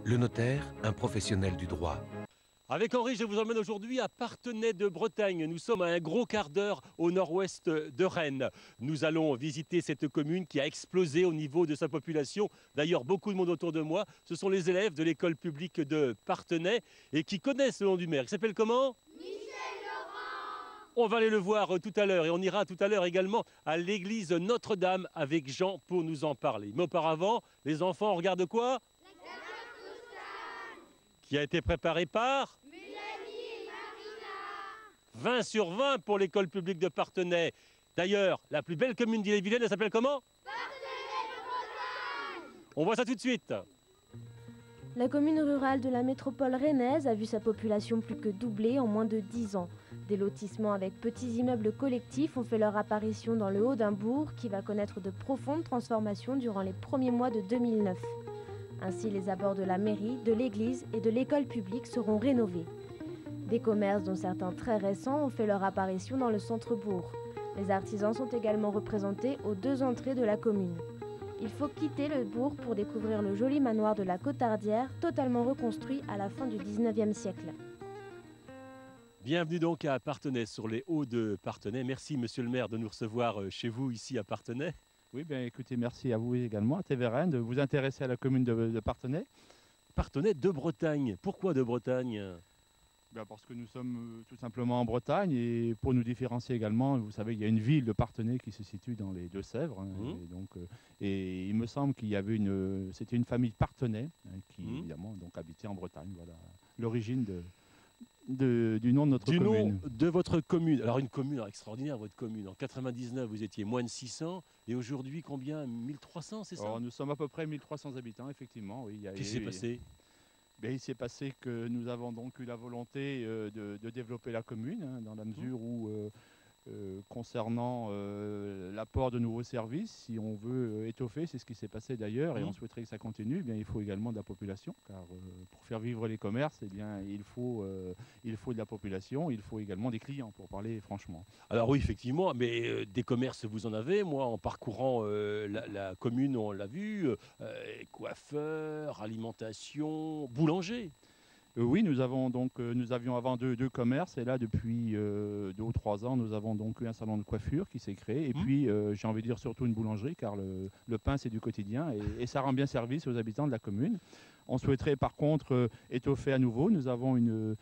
Le notaire, un professionnel du droit. Avec Henri, je vous emmène aujourd'hui à Parthenay de Bretagne. Nous sommes à un gros quart d'heure au nord-ouest de Rennes. Nous allons visiter cette commune qui a explosé au niveau de sa population. D'ailleurs, beaucoup de monde autour de moi. Ce sont les élèves de l'école publique de Parthenay et qui connaissent le nom du maire. Il s'appelle comment ? On va aller le voir tout à l'heure et on ira tout à l'heure également à l'église Notre-Dame avec Jean pour nous en parler. Mais auparavant, les enfants, on regarde quoi ? Qui a été préparé par Mélanie et Marina. 20 sur 20 pour l'école publique de Parthenay. D'ailleurs, la plus belle commune d'Ille-et-Vilaine, elle s'appelle comment ? Parthenay de Bretagne. On voit ça tout de suite. La commune rurale de la métropole rennaise a vu sa population plus que doubler en moins de 10 ans. Des lotissements avec petits immeubles collectifs ont fait leur apparition dans le haut d'un bourg qui va connaître de profondes transformations durant les premiers mois de 2009. Ainsi, les abords de la mairie, de l'église et de l'école publique seront rénovés. Des commerces, dont certains très récents, ont fait leur apparition dans le centre-bourg. Les artisans sont également représentés aux 2 entrées de la commune. Il faut quitter le bourg pour découvrir le joli manoir de la Cotardière, totalement reconstruit à la fin du 19e siècle. Bienvenue donc à Parthenay, sur les hauts de Parthenay. Merci monsieur le maire de nous recevoir chez vous ici à Parthenay. Oui, bien écoutez, merci à vous également, à TVRN, de vous intéresser à la commune de Parthenay. Parthenay de Bretagne. Pourquoi de Bretagne ? Bien parce que nous sommes tout simplement en Bretagne et pour nous différencier également, vous savez, il y a une ville de Parthenay qui se situe dans les Deux-Sèvres. Et il me semble qu'il y avait c'était une famille Parthenay qui évidemment donc habitait en Bretagne. Voilà l'origine du nom de notre commune. Du nom de votre commune. Alors une commune extraordinaire, votre commune. En 99, vous étiez moins de 600 et aujourd'hui combien ? 1300, c'est ça ? Alors, nous sommes à peu près 1300 habitants, effectivement. Oui, Qu'est-ce qui s'est passé ? Il s'est passé que nous avons donc eu la volonté de développer la commune, dans la mesure où, concernant l'apport de nouveaux services, si on veut étoffer, c'est ce qui s'est passé d'ailleurs, et on souhaiterait que ça continue, il faut également de la population, car pour faire vivre les commerces, il faut de la population, il faut également des clients, pour parler franchement. Alors oui, effectivement, mais des commerces, vous en avez. Moi, en parcourant la commune, on l'a vu, coiffeurs, alimentation, boulanger. Oui, nous avions avant deux commerces et là depuis 2 ou 3 ans nous avons donc eu un salon de coiffure qui s'est créé et puis j'ai envie de dire surtout une boulangerie car le pain c'est du quotidien et ça rend bien service aux habitants de la commune. On souhaiterait par contre étoffer à nouveau. Nous avons une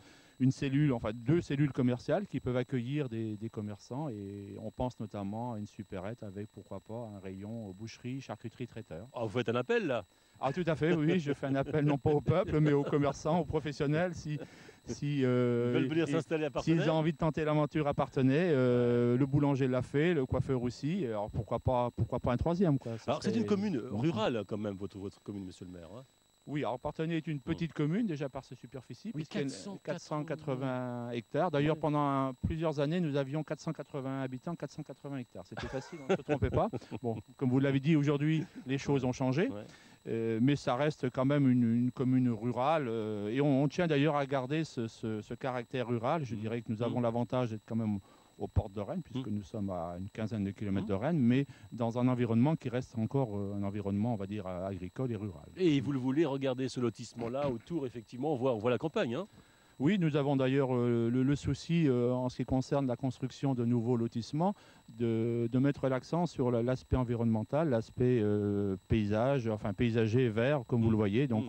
cellule, enfin 2 cellules commerciales qui peuvent accueillir des commerçants et on pense notamment à une supérette avec pourquoi pas un rayon boucherie, charcuterie, traiteur. Oh, vous faites un appel là ? Ah tout à fait, oui, je fais un appel non pas au peuple mais aux commerçants, aux professionnels s'ils veulent venir s'installer à Parthenay. S'ils ont envie de tenter l'aventure à Parthenay, le boulanger l'a fait, le coiffeur aussi, alors pourquoi pas un troisième quoi. Alors c'est une commune rurale quand même votre commune monsieur le maire. Hein. Oui, alors Parthenay est une petite commune déjà par sa superficie, oui, puisqu'il y a 480 hectares. D'ailleurs, pendant plusieurs années, nous avions 480 habitants, 480 hectares. C'était facile, on ne se trompait pas. Bon, comme vous l'avez dit, aujourd'hui, les choses ont changé, mais ça reste quand même une commune rurale. Et on tient d'ailleurs à garder ce caractère rural. Je dirais que nous avons l'avantage d'être quand même aux portes de Rennes, puisque nous sommes à une quinzaine de kilomètres de Rennes, mais dans un environnement qui reste encore un environnement, on va dire, agricole et rural. Et vous le voulez, regarder ce lotissement-là autour, effectivement, on voit la campagne. Hein. Oui, nous avons d'ailleurs le souci, en ce qui concerne la construction de nouveaux lotissements, de mettre l'accent sur l'aspect environnemental, l'aspect paysager, vert, comme vous le voyez. Donc,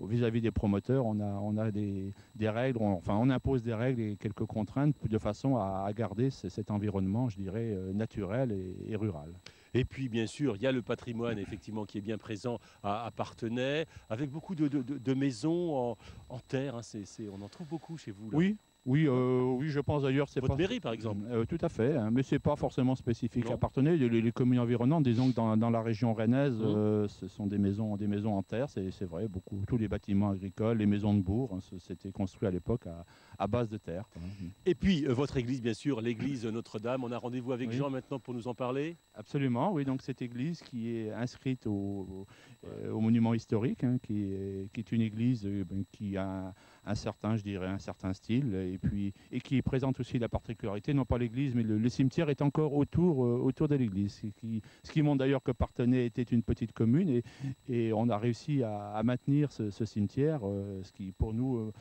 vis-à-vis des promoteurs, on a des règles, on impose des règles et quelques contraintes de façon à garder cet environnement, je dirais, naturel et rural. Et puis, bien sûr, il y a le patrimoine, effectivement, qui est bien présent à Parthenay, avec beaucoup de maisons en terre. Hein, on en trouve beaucoup chez vous. Là. Oui, je pense d'ailleurs... Votre mairie, par exemple. Tout à fait, hein, mais ce n'est pas forcément spécifique à Parthenay. Les communes environnantes, disons que dans la région rennaise, ce sont des maisons en terre, c'est vrai, tous les bâtiments agricoles, les maisons de bourg, hein, c'était construit à l'époque à base de terre. Quoi. Et puis, votre église, bien sûr, l'église Notre-Dame. On a rendez-vous avec Jean maintenant pour nous en parler. Absolument, oui, donc cette église qui est inscrite au monument historique, hein, qui est une église qui a un certain, je dirais, un certain style, et qui présente aussi la particularité, non pas l'église, mais le cimetière est encore autour de l'église. Ce qui montre d'ailleurs que Parthenay était une petite commune, et on a réussi à maintenir ce cimetière, ce qui pour nous,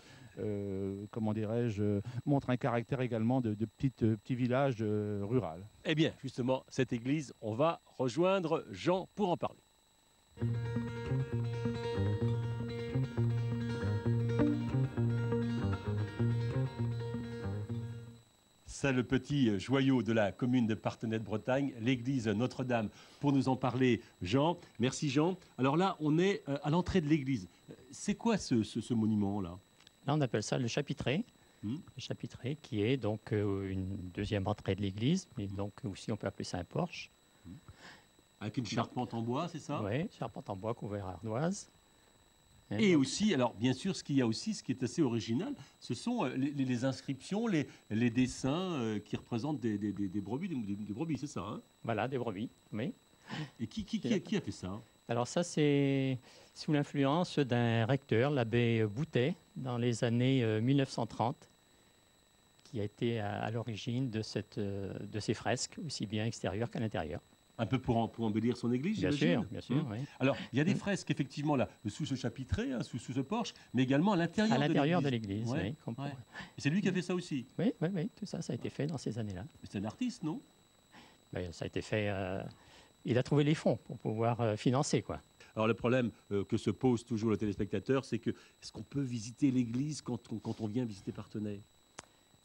comment dirais-je, montre un caractère également de petit village rural. Eh bien, justement, cette église, on va rejoindre Jean pour en parler. C'est le petit joyau de la commune de Parthenay de Bretagne, l'église Notre-Dame. Pour nous en parler, Jean. Merci Jean. Alors là, on est à l'entrée de l'église. C'est quoi ce monument-là? Là, on appelle ça le chapitré. Le chapitré qui est donc une deuxième entrée de l'église, mais donc aussi on peut appeler ça un porche. Avec une charpente en bois, c'est ça? Oui, charpente en bois couvert à ardoise. Et aussi, alors bien sûr, ce qu'il y a aussi, ce qui est assez original, ce sont les inscriptions, les dessins qui représentent des brebis, des brebis, c'est ça, hein? Voilà, des brebis, oui. Et qui a fait ça? Alors ça, c'est sous l'influence d'un recteur, l'abbé Boutet, dans les années 1930, qui a été à l'origine de ces fresques, aussi bien extérieures qu'à l'intérieur. Un peu pour embellir son église, bien sûr, oui. Alors, il y a des fresques, effectivement, là, sous ce chapitré, hein, sous ce porche, mais également à l'intérieur de l'église. Ouais, oui. ouais. Et c'est lui qui a fait ça aussi? Oui, tout ça a été fait dans ces années-là. C'est un artiste, non? Ben, ça a été fait... il a trouvé les fonds pour pouvoir financer, quoi. Alors, le problème que se pose toujours le téléspectateur, c'est que est-ce qu'on peut visiter l'église quand on vient visiter Parthenay?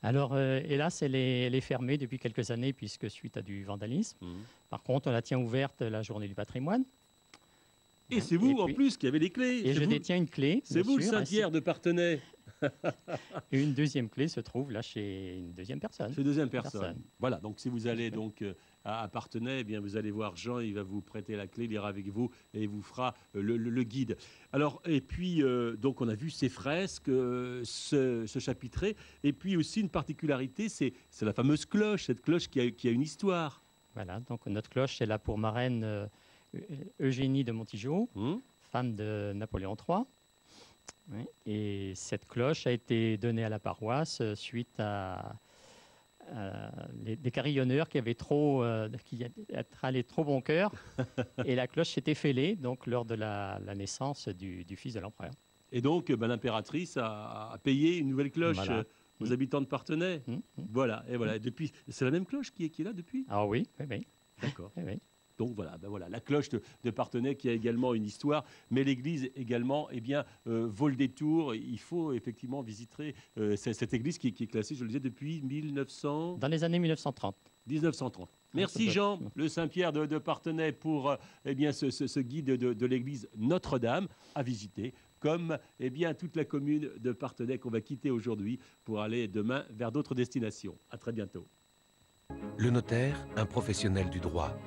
Alors, hélas, elle est fermée depuis quelques années, puisque suite à du vandalisme. Par contre, on la tient ouverte la journée du patrimoine. Et c'est vous, en plus, qui avez les clés. Et je détiens une clé. C'est vous, le Saint-Pierre de Parthenay. Une deuxième clé se trouve là chez une deuxième personne. Chez une deuxième personne. Voilà, donc si vous allez donc à Parthenay, eh bien vous allez voir Jean, il va vous prêter la clé, il ira avec vous et il vous fera le guide. Alors, et puis, donc on a vu ces fresques, ce chapitré, et puis aussi une particularité, c'est la fameuse cloche, cette cloche qui a une histoire. Voilà, donc notre cloche, c'est là pour marraine Eugénie de Montijo, femme de Napoléon III. Oui, et cette cloche a été donnée à la paroisse suite à des carillonneurs qui avaient qui allaient trop bon cœur, et la cloche s'était fêlée donc lors de la naissance du fils de l'empereur. Et donc l'impératrice a payé une nouvelle cloche aux habitants de Parthenay. Voilà, et voilà. Depuis, c'est la même cloche qui est là depuis? Ah oui. D'accord. Oui. Donc voilà, la cloche de Parthenay qui a également une histoire, mais l'église également vaut le détour. Il faut effectivement visiter cette église qui est classée, je le disais, depuis 1900... Dans les années 1930. 1930. Merci Jean, le Saint-Pierre de Parthenay, pour ce guide de l'église Notre-Dame à visiter, comme toute la commune de Parthenay qu'on va quitter aujourd'hui pour aller demain vers d'autres destinations. À très bientôt. Le notaire, un professionnel du droit.